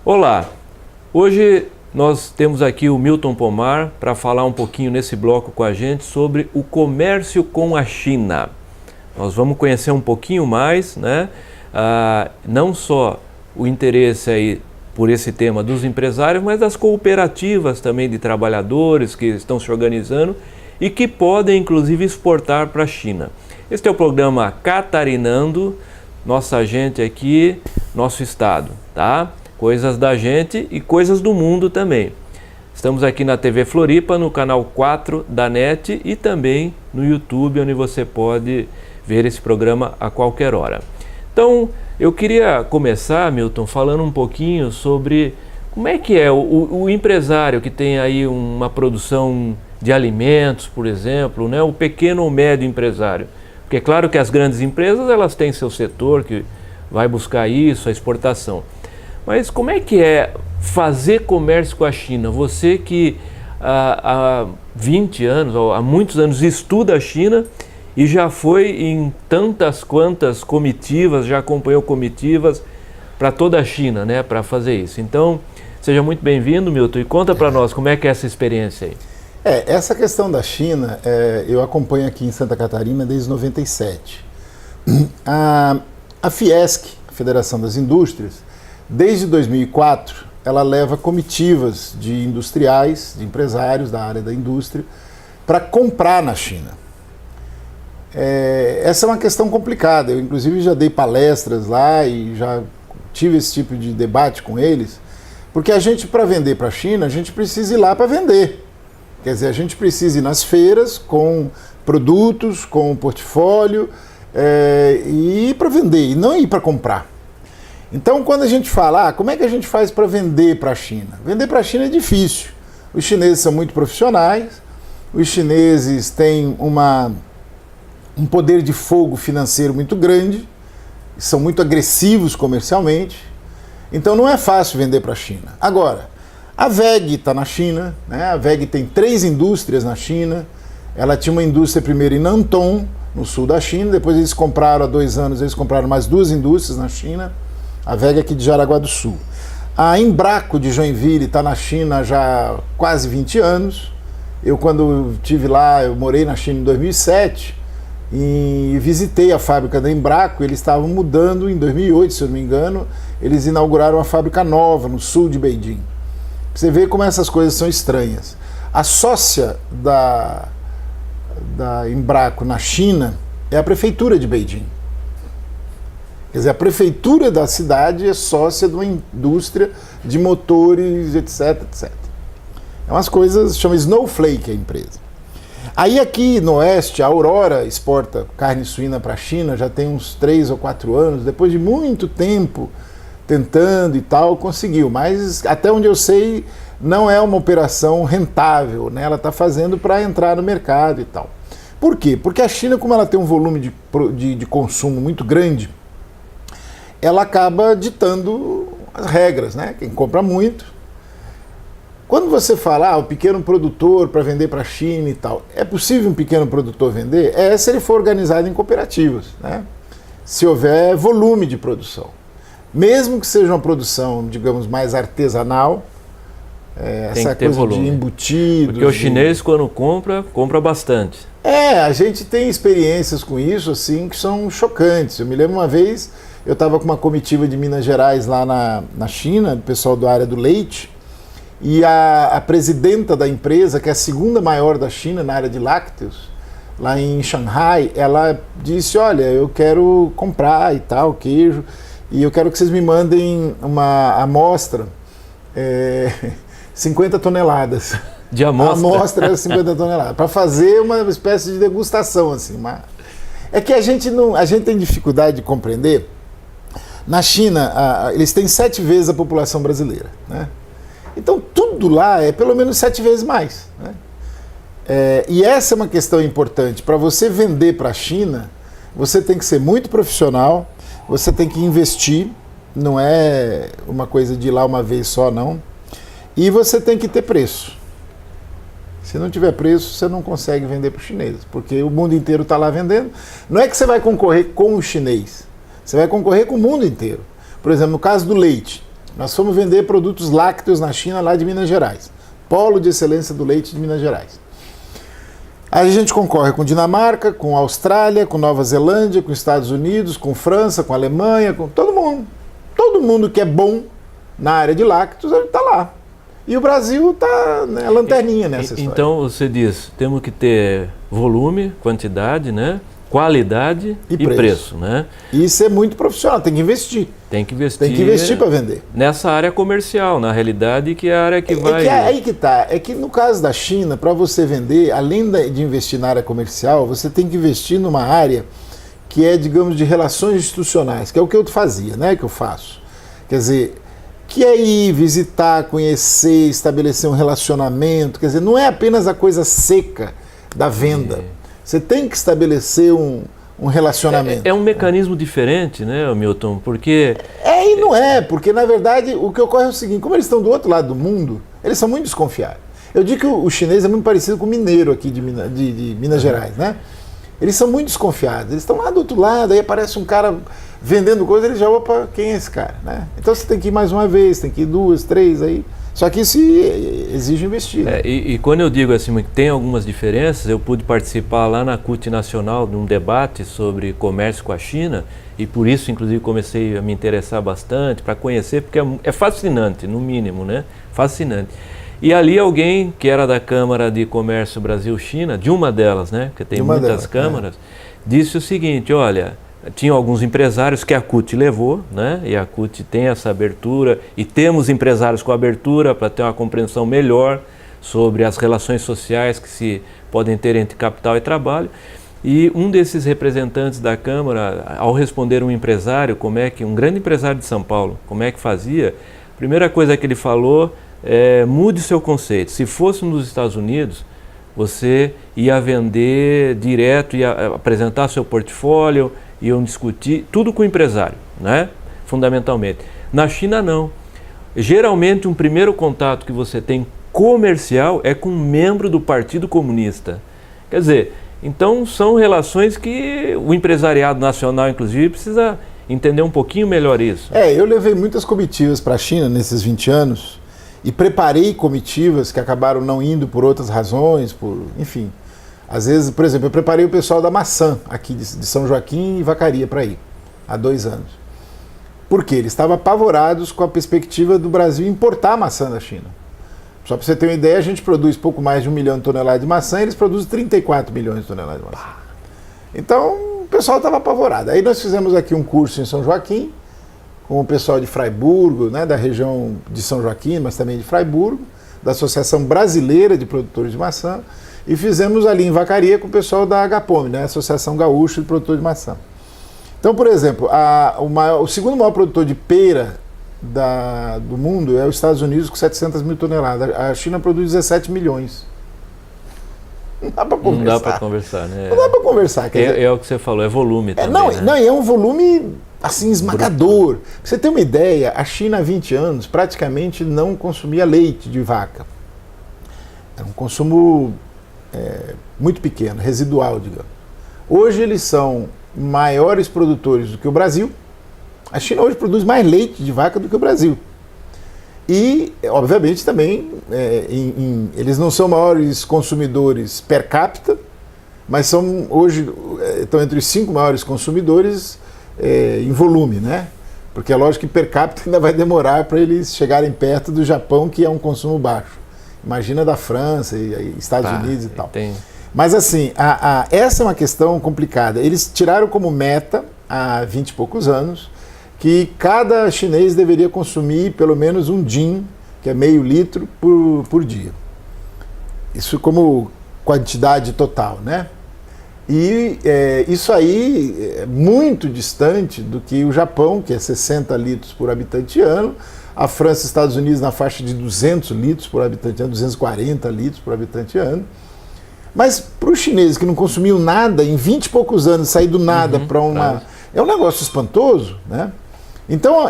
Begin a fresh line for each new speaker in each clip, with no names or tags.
Olá, hoje nós temos aqui o Milton Pomar para falar um pouquinho nesse bloco com a gente sobre o comércio com a China. Nós vamos conhecer um pouquinho mais, né? Não só o interesse aí por esse tema dos empresários, mas das cooperativas também de trabalhadores que estão se organizando e que podem inclusive exportar para a China. Este é o programa Catarinando, nossa gente aqui, nosso estado, tá? Coisas da gente e coisas do mundo também. Estamos aqui na TV Floripa, no canal 4 da NET e também no YouTube, onde você pode ver esse programa a qualquer hora. Então, eu queria começar, Milton, falando um pouquinho sobre como é que é o empresário que tem aí uma produção de alimentos, por exemplo, né? O pequeno ou médio empresário. Porque é claro que as grandes empresas, elas têm seu setor que vai buscar isso, a exportação. Mas como é que é fazer comércio com a China? Você que há 20 anos, ou há muitos anos, estuda a China e já foi em tantas quantas comitivas, já acompanhou comitivas para toda a China, né, para fazer isso. Então, seja muito bem-vindo, Milton, e conta para nós como é que é essa experiência aí.
Essa questão da China, eu acompanho aqui em Santa Catarina desde 97. A Fiesc, a Federação das Indústrias, desde 2004, ela leva comitivas de industriais, de empresários da área da indústria, para comprar na China. Essa é uma questão complicada. Eu, inclusive, já dei palestras lá e já tive esse tipo de debate com eles, porque a gente, para vender para a China, a gente precisa ir lá para vender. Quer dizer, a gente precisa ir nas feiras com produtos, com portfólio, e ir para vender, e não ir para comprar. Então, quando a gente fala, como é que a gente faz para vender para a China? Vender para a China é difícil. Os chineses são muito profissionais, os chineses têm um poder de fogo financeiro muito grande, são muito agressivos comercialmente, então não é fácil vender para a China. Agora, a WEG está na China, né? A WEG tem 3 indústrias na China, ela tinha uma indústria primeiro em Nantong, no sul da China, depois eles compraram, há 2 anos, eles compraram mais 2 indústrias na China, a WEG aqui de Jaraguá do Sul. A Embraco de Joinville está na China já há quase 20 anos. Eu, quando estive lá, eu morei na China em 2007 e visitei a fábrica da Embraco. Eles estavam mudando em 2008, se eu não me engano. Eles inauguraram uma fábrica nova no sul de Beijing. Você vê como essas coisas são estranhas. A sócia da Embraco na China é a prefeitura de Beijing. Quer dizer, a prefeitura da cidade é sócia de uma indústria de motores, etc, etc. É umas coisas, chama Snowflake a empresa. Aí aqui no oeste, a Aurora exporta carne suína para a China, já tem uns 3 ou 4 anos, depois de muito tempo tentando e tal, conseguiu. Mas até onde eu sei, não é uma operação rentável, né? Ela está fazendo para entrar no mercado e tal. Por quê? Porque a China, como ela tem um volume de consumo muito grande, ela acaba ditando as regras, né? Quem compra muito. Quando você fala, o pequeno produtor para vender para a China e tal, é possível um pequeno produtor vender? Se ele for organizado em cooperativas, né? Se houver volume de produção. Mesmo que seja uma produção, digamos, mais artesanal, essa coisa volume de embutidos.
Porque o chinês, quando compra bastante.
A gente tem experiências com isso, assim, que são chocantes. Eu me lembro uma vez, eu estava com uma comitiva de Minas Gerais lá na China, do pessoal da área do leite, e a presidenta da empresa, que é a segunda maior da China na área de lácteos, lá em Shanghai, ela disse, olha, eu quero comprar e tal, queijo, e eu quero que vocês me mandem uma amostra, 50 toneladas.
De amostra?
A amostra era 50 toneladas, para fazer uma espécie de degustação, assim. É que a gente tem dificuldade de compreender. Na China, eles têm 7 vezes a população brasileira, né? Então, tudo lá é pelo menos 7 vezes mais, né? E essa é uma questão importante. Para você vender para a China, você tem que ser muito profissional, você tem que investir, não é uma coisa de ir lá uma vez só, não. E você tem que ter preço. Se não tiver preço, você não consegue vender para os chineses, porque o mundo inteiro está lá vendendo. Não é que você vai concorrer com o chinês, você vai concorrer com o mundo inteiro. Por exemplo, no caso do leite, Nós fomos vender produtos lácteos na China, lá de Minas Gerais. Polo de excelência do leite de Minas Gerais. Aí a gente concorre com Dinamarca, com Austrália, com Nova Zelândia, com Estados Unidos, com França, com Alemanha, com todo mundo. Todo mundo que é bom na área de lácteos está lá. E o Brasil está, né, lanterninha nessa história.
Então você diz, temos que ter volume, quantidade, né? Qualidade e preço, né?
E ser muito profissional, tem que investir.
Tem que investir.
Tem que investir para vender.
Nessa área comercial, na realidade, que é a área que vai...
É aí que tá. É que no caso da China, para você vender, além de investir na área comercial, você tem que investir numa área que é, digamos, de relações institucionais, que é o que eu fazia, né? Que eu faço. Quer dizer, que é ir visitar, conhecer, estabelecer um relacionamento. Quer dizer, não é apenas a coisa seca da venda. Você tem que estabelecer um relacionamento.
É um mecanismo diferente, né, Milton? Porque...
E não é, porque na verdade o que ocorre é o seguinte, como eles estão do outro lado do mundo, eles são muito desconfiados. Eu digo que o chinês é muito parecido com o mineiro aqui de Minas Gerais, né? Eles são muito desconfiados, eles estão lá do outro lado, aí aparece um cara vendendo coisa, eles já, opa, quem é esse cara, né? Então você tem que ir mais uma vez, tem que ir 2, 3, aí... Só que isso exige investir. Né?
E quando eu digo assim que tem algumas diferenças, eu pude participar lá na CUT Nacional de um debate sobre comércio com a China, e por isso, inclusive, comecei a me interessar bastante, para conhecer, porque é fascinante, no mínimo, né? Fascinante. E ali alguém que era da Câmara de Comércio Brasil-China, de uma delas, né? Porque tem muitas câmaras, disse o seguinte, olha... Tinham alguns empresários que a CUT levou, né? E a CUT tem essa abertura, e temos empresários com abertura para ter uma compreensão melhor sobre as relações sociais que se podem ter entre capital e trabalho. E um desses representantes da Câmara, ao responder um empresário, um grande empresário de São Paulo, como é que fazia, a primeira coisa que ele falou é: mude seu conceito. Se fosse nos Estados Unidos, você ia vender direto, ia apresentar seu portfólio, iam discutir tudo com o empresário, né? Fundamentalmente. Na China, não. Geralmente, um primeiro contato que você tem comercial é com um membro do Partido Comunista. Quer dizer, então são relações que o empresariado nacional, inclusive, precisa entender um pouquinho melhor isso.
Eu levei muitas comitivas para a China nesses 20 anos e preparei comitivas que acabaram não indo por outras razões, enfim... Às vezes, por exemplo, eu preparei o pessoal da maçã aqui de São Joaquim e Vacaria para ir, há 2 anos. Por quê? Eles estavam apavorados com a perspectiva do Brasil importar maçã da China. Só para você ter uma ideia, a gente produz pouco mais de 1 milhão de toneladas de maçã e eles produzem 34 milhões de toneladas de maçã. Então, o pessoal estava apavorado. Aí nós fizemos aqui um curso em São Joaquim, com o pessoal de Fraiburgo, né, da região de São Joaquim, mas também de Fraiburgo, da Associação Brasileira de Produtores de Maçã, e fizemos ali em Vacaria com o pessoal da Agapome, né, Associação Gaúcha de Produtores de Maçã. Então, por exemplo, o segundo maior produtor de pera do mundo é os Estados Unidos, com 700 mil toneladas. A China produz 17 milhões. Não dá para conversar.
Não dá para conversar, né?
Não dá para conversar.
É o que você falou, é volume também,
não, é um volume assim esmagador. Pra você ter uma ideia, a China há 20 anos praticamente não consumia leite de vaca. Era um consumo muito pequeno, residual, digamos. Hoje eles são maiores produtores do que o Brasil. A China hoje produz mais leite de vaca do que o Brasil. E, obviamente, também, eles não são maiores consumidores per capita, mas hoje estão entre os 5 maiores consumidores em volume, né? Porque é lógico que per capita ainda vai demorar para eles chegarem perto do Japão, que é um consumo baixo. Imagina da França e Estados Unidos e tal. Mas assim, essa é uma questão complicada. Eles tiraram como meta, há 20 e poucos anos, que cada chinês deveria consumir pelo menos um din, que é meio litro, por dia. Isso como quantidade total, né? E isso aí é muito distante do que o Japão, que é 60 litros por habitante ano, a França e Estados Unidos na faixa de 200 litros por habitante ano, 240 litros por habitante ano. Mas para os chineses que não consumiam nada, em 20 e poucos anos, sair do nada para uma... É um negócio espantoso, né? Então,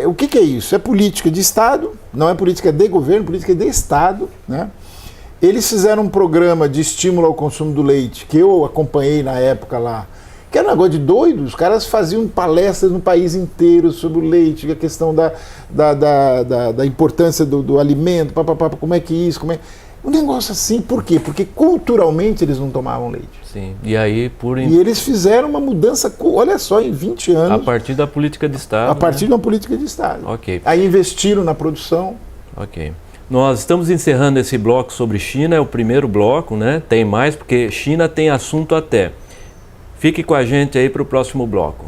o que é isso? É política de Estado, não é política de governo, política de Estado, né? Eles fizeram um programa de estímulo ao consumo do leite, que eu acompanhei na época lá, que era um negócio de doido. Os caras faziam palestras no país inteiro sobre o leite, a questão da importância do alimento, como é que isso, como é... Um negócio assim, por quê? Porque culturalmente eles não tomavam leite.
Sim, e aí
E eles fizeram uma mudança, olha só, em 20 anos.
A partir da política de Estado.
A partir de uma política de Estado.
Ok.
Aí investiram na produção.
Ok. Nós estamos encerrando esse bloco sobre China, é o primeiro bloco, né? Tem mais, porque China tem assunto até. Fique com a gente aí para o próximo bloco.